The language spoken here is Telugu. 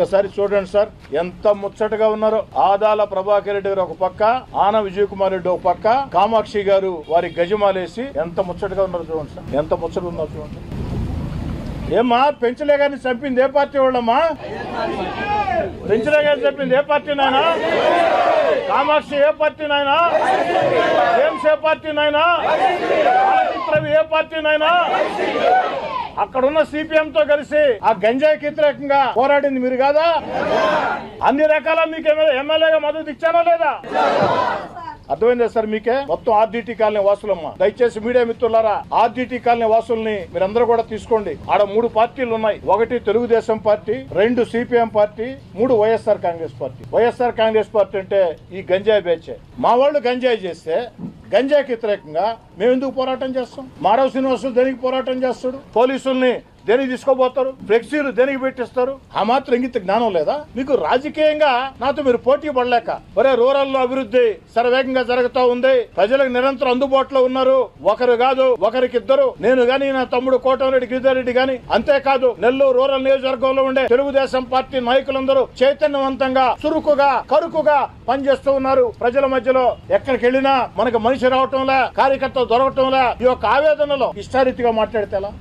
ఒక్కసారి చూడండి సార్ ఎంత ముచ్చటగా ఉన్నారో. ఆదాల ప్రభాకర్ రెడ్డి గారు ఒక పక్క, ఆన విజయ్ కుమార్ రెడ్డి ఒక పక్క, కామాక్షి గారు వారి గజమాలేసి ఎంత ముచ్చటగా ఉన్నారో చూడండి సార్. ఎంత ముచ్చట ఉన్నారో చూడండి. ఏమ్మా పెంచలే గారిని చంపింది ఏ పార్టీ వాళ్ళమ్మా? పెంచలే గారిని చంపింది ఏ పార్టీ నాయనా? కామాక్షి ఏ పార్టీ నాయనా? జేమ్స్ ఏ పార్టీ నాయనా? ఏ పార్టీ నాయనా? అక్కడున్న సిపిఎంతో కలిసి ఆ గంజాయికి వ్యతిరేకంగా పోరాడింది మీరు కాదా? అన్ని రకాల మీకు ఎమ్మెల్యేగా మద్దతు ఇచ్చానో లేదా? అర్థమైందా సార్ మీకే? మొత్తం ఆర్డిటి కాలనీ వాసులమ్మ, దయచేసి మీడియా మిత్రులారా ఆర్డిటి కాలనీ వాసుల్ని మీరందరూ కూడా తీసుకోండి. ఆడ 3 పార్టీలు ఉన్నాయి. 1 Telugu Desam party, 2 CPM party, 3 YSR Congress party. YSR Congress party అంటే ఈ గంజాయి బేచే. మా వాళ్ళు గంజాయి చేస్తే గంజాయికి వ్యతిరేకంగా మేము ఎందుకు పోరాటం చేస్తాం? మాధవ్ శ్రీనివాసులు దేనికి పోరాటం చేస్తాడు? పోలీసుల్ని దేనికి తీసుకోబోతారు? ఫ్లెక్సీలు దేనికి పెట్టిస్తారు? ఆ మాత్రం ఇంగిత జ్ఞానం లేదా మీకు? రాజకీయంగా నాతో మీరు పోటీ పడలేక ఒరే రూరల్ లో అభివృద్ధి శరవేగంగా జరుగుతూ ఉంది, ప్రజలకు నిరంతరం అందుబాటులో ఉన్నారు, ఒకరు కాదు ఒకరికిద్దరు, నేను గాని నా తమ్ముడు కోటమిరెడ్డి గిరిజారెడ్డి గాని, అంతేకాదు నెల్లూరు రూరల్ నియోజకవర్గంలో ఉండే తెలుగుదేశం పార్టీ నాయకులందరూ చైతన్యవంతంగా చురుకుగా కరుకుగా పనిచేస్తూ ఉన్నారు. ప్రజల మధ్యలో ఎక్కడికి వెళ్ళినా మనకు మనిషి రావటంలా, కార్యకర్త దొరకటంలా, ఈ యొక్క ఆవేదనలో ఇష్టారీతిగా మాట్లాడితే ఎలా?